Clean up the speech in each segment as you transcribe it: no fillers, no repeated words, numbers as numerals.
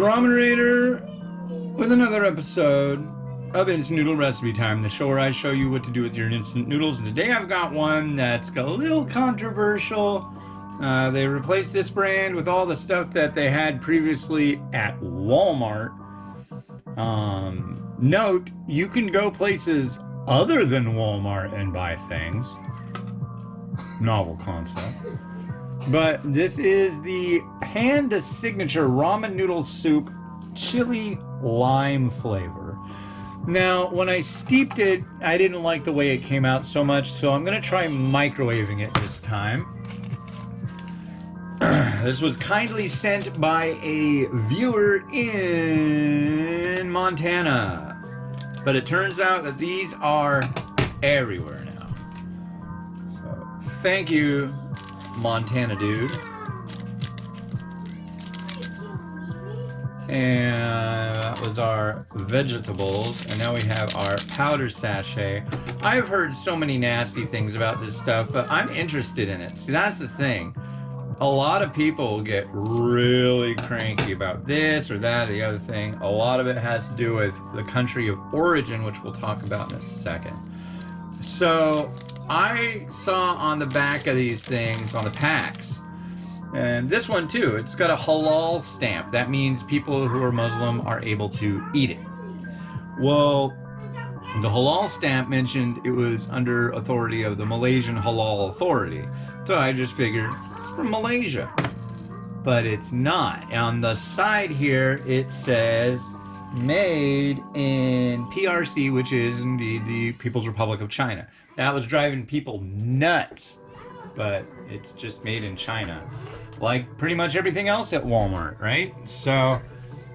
the Ramen Raider with another episode of Instant Noodle Recipe Time, the show where I show you what to do with your instant noodles. And today I've got one that's got a little controversial. They replaced this brand with all the stuff that they had previously at Walmart. Note, you can go places other than Walmart and buy things. Novel concept. But this is the Panda signature ramen noodle soup, chili lime flavor. Now, when I steeped it, I didn't like the way it came out so much, so I'm gonna try microwaving it this time. This was kindly sent by a viewer in Montana. But it turns out that these are everywhere now. So, thank you, Montana dude. And that was our vegetables, and now we have our powder sachet. I've heard so many nasty things about this stuff, but I'm interested in it. See, that's the thing. A lot of people get really cranky about this or that or the other thing. A lot of it has to do with the country of origin, which we'll talk about in a second. So I saw on the back of these things, on the packs, and this one too, it's got a halal stamp. That means people who are Muslim are able to eat it. Well, the halal stamp mentioned it was under authority of the Malaysian Halal Authority. So I just figured it's from Malaysia. But it's not. On the side here, it says made in p.r.c, which is indeed the People's Republic of China. That was driving people nuts. But it's just made in China. Like pretty much everything else at Walmart, right? So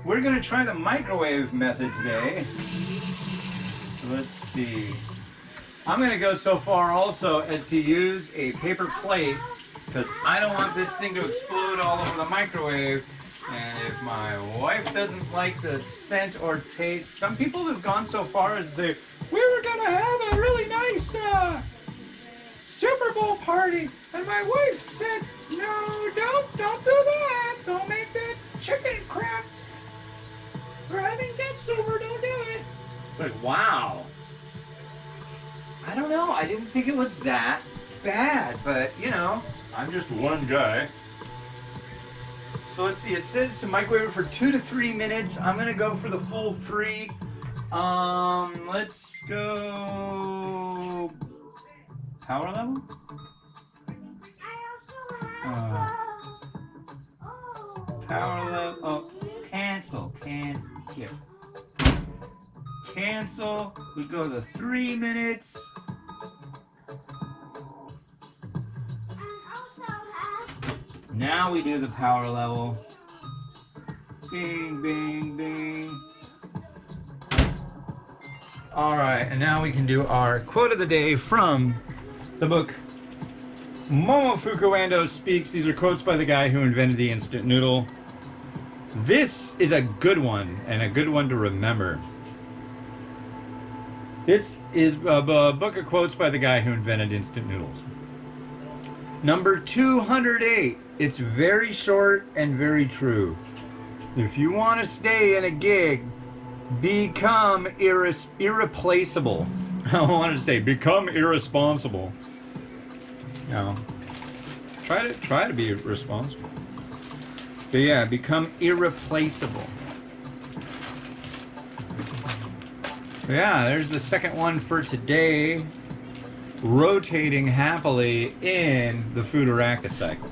we're gonna try the microwave method today. So let's see. I'm gonna go so far also as to use a paper plate because I don't want this thing to explode all over the microwave. And if my wife doesn't like the scent or taste, some people have gone so far as to say, we were gonna have a really nice Super Bowl party, and my wife said, no, don't do that. Don't make that chicken crap. We're having guests over, don't do it. It's like, wow. I don't know, I didn't think it was that bad, but you know, I'm just one guy. So let's see, it says to microwave it for 2 to 3 minutes. I'm gonna go for the full 3. Let's go power level? Power level, oh, cancel, here. Cancel, we go to 3 minutes. Now we do the power level. Bing, bing, bing. All right, and now we can do our quote of the day from the book Momofuku Ando Speaks. These are quotes by the guy who invented the instant noodle. This is a good one, and a good one to remember. This is a book of quotes by the guy who invented instant noodles. Number 208. It's very short and very true. If you want to stay in a gig, become irreplaceable. I wanted to say become irresponsible. No. Try to be responsible. But yeah, become irreplaceable. Yeah, there's the second one for today. Rotating happily in the Futuraka cycle.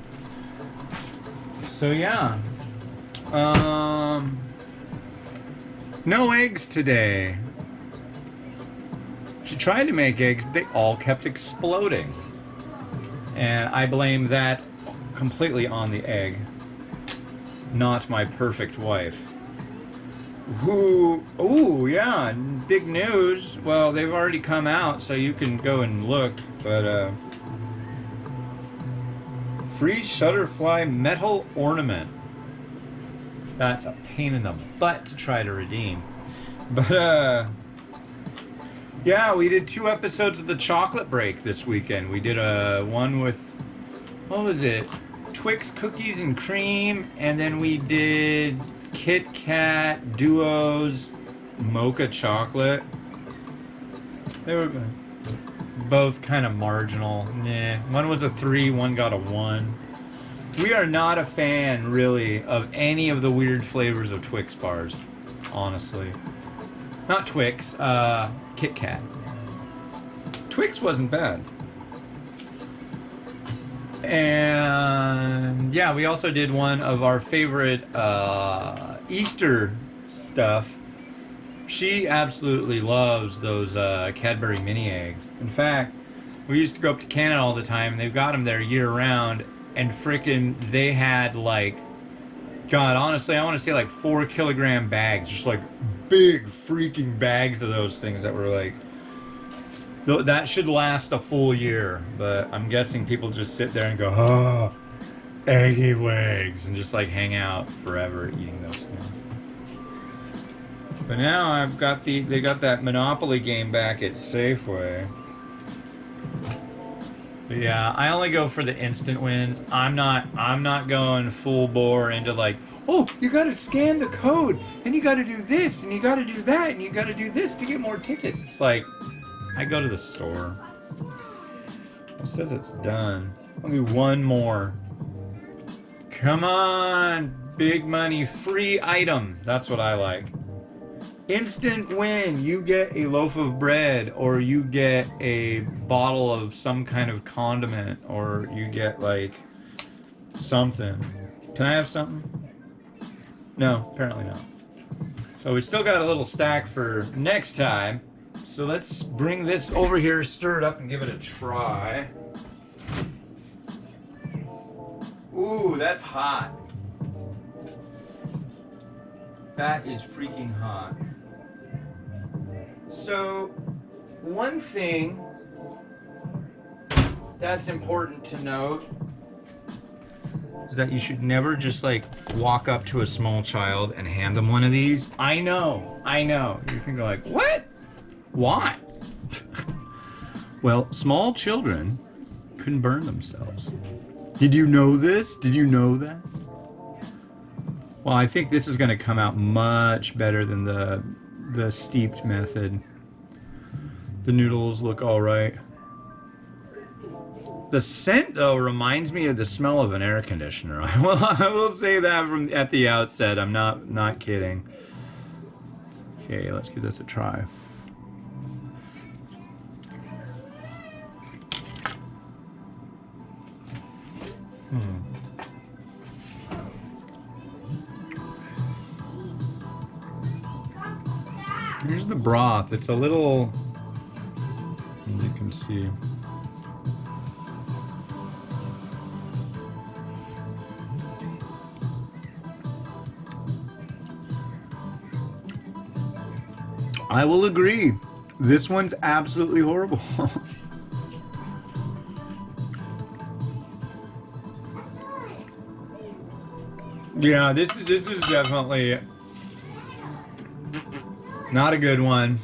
So yeah. No eggs today. She tried to make eggs, but they all kept exploding. And I blame that completely on the egg, not my perfect wife. Ooh, yeah, big news. Well, they've already come out, so you can go and look, but, free Shutterfly metal ornament. That's a pain in the butt to try to redeem. But, yeah, we did 2 episodes of the chocolate break this weekend. We did one with, what was it? Twix cookies and cream, and then we did Kit Kat Duos Mocha Chocolate. They were both kind of marginal. Nah, one was a 3, one got a 1. We are not a fan, really, of any of the weird flavors of Twix bars, honestly. Not Twix, Kit Kat. Twix wasn't bad. And yeah, we also did one of our favorite Easter stuff. She absolutely loves those Cadbury mini eggs. In fact, we used to go up to Canada all the time, and they've got them there year round. And frickin' they had like, God, honestly, I want to say like 4 kilogram bags, just like big freaking bags of those things that were like, that should last a full year. But I'm guessing people just sit there and go, oh, eggy wigs, and just like hang out forever eating those things. But now I've got they got that Monopoly game back at Safeway. But yeah, I only go for the instant wins. I'm not going full bore into like, oh, you gotta scan the code, and you gotta do this, and you gotta do that, and you gotta do this to get more tickets. It's like, I go to the store. It says it's done. I'll do one more. Come on, big money, free item. That's what I like. Instant win. You get a loaf of bread, or you get a bottle of some kind of condiment, or you get like something. Can I have something? No, apparently not. So we still got a little stack for next time. So let's bring this over here, stir it up, and give it a try. Ooh, that's hot. That is freaking hot. So, one thing that's important to note is that you should never just like walk up to a small child and hand them one of these. I know. You can go like, what? Why? Well, small children can burn themselves. Did you know this? Did you know that? Well, I think this is going to come out much better than the steeped method. The noodles look all right. The scent, though, reminds me of the smell of an air conditioner. I will say that from at the outset. I'm not kidding. Okay, let's give this a try. Here's the broth. It's a little, as you can see. I will agree. This one's absolutely horrible. Yeah, this is definitely not a good one.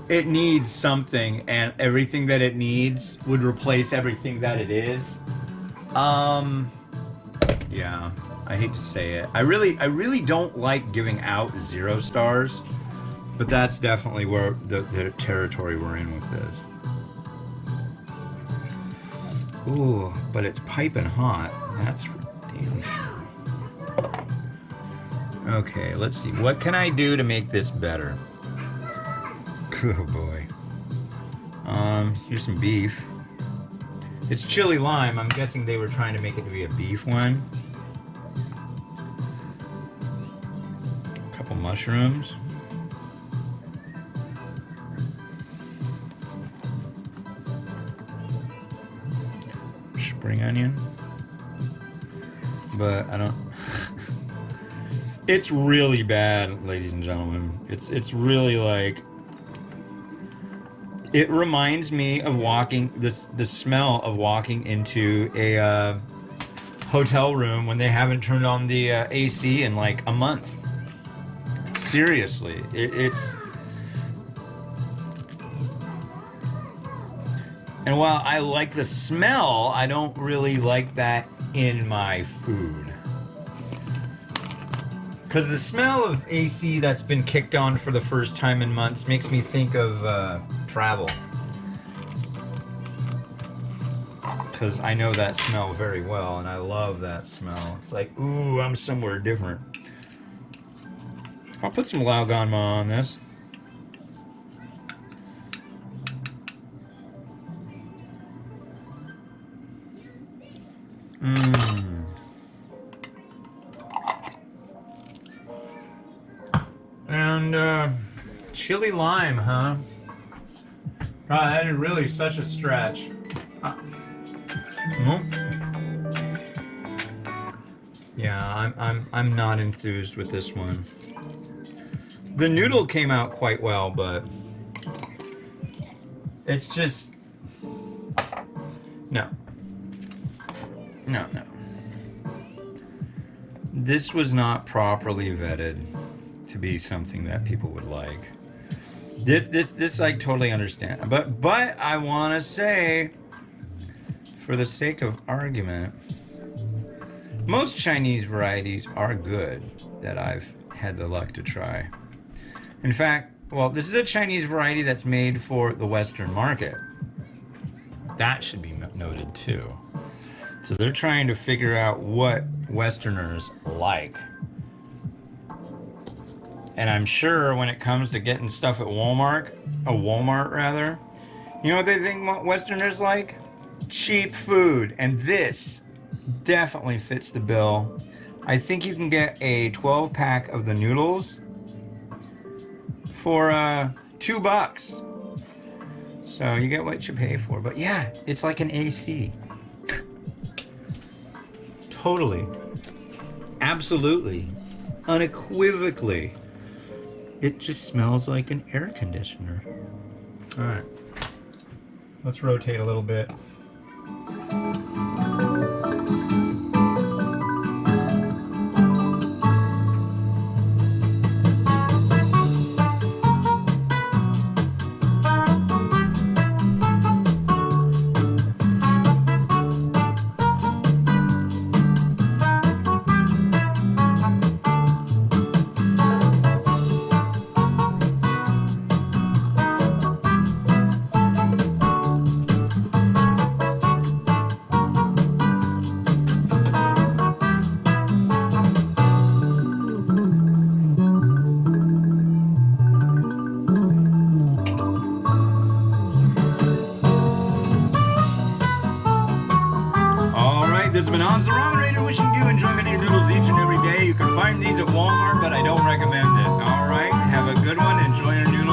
It needs something, and everything that it needs would replace everything that it is. Yeah, I hate to say it. I really don't like giving out 0 stars, but that's definitely where the territory we're in with this. Ooh, but it's piping hot. That's for damn sure. Okay, let's see. What can I do to make this better? Oh boy. Here's some beef. It's chili lime. I'm guessing they were trying to make it to be a beef one. A couple mushrooms. Spring onion. But I don't... It's really bad, ladies and gentlemen. It's really like... It reminds me of walking, the smell of walking into a hotel room when they haven't turned on the AC in like a month. Seriously, it's... And while I like the smell, I don't really like that in my food. Because the smell of AC that's been kicked on for the first time in months makes me think of travel. Because I know that smell very well, and I love that smell. It's like, ooh, I'm somewhere different. I'll put some Lauganma on this. Mmm. And chili lime, huh? God, that is really such a stretch. Yeah, I'm not enthused with this one. The noodle came out quite well, but it's just no. No. This was not properly vetted to be something that people would like. This I totally understand. But I want to say, for the sake of argument, most Chinese varieties are good that I've had the luck to try. In fact, well, this is a Chinese variety that's made for the Western market. That should be noted too. So they're trying to figure out what Westerners like. And I'm sure when it comes to getting stuff at Walmart rather, you know what they think Westerners like? Cheap food. And this definitely fits the bill. I think you can get a 12-pack of the noodles for $2. So you get what you pay for. But yeah, it's like an AC. Totally. Absolutely. Unequivocally. It just smells like an air conditioner. All right. Let's rotate a little bit. This has been Hans the Ramen Raider wishing you enjoyment of your noodles each and every day. You can find these at Walmart, but I don't recommend it. Alright, have a good one. Enjoy your noodles.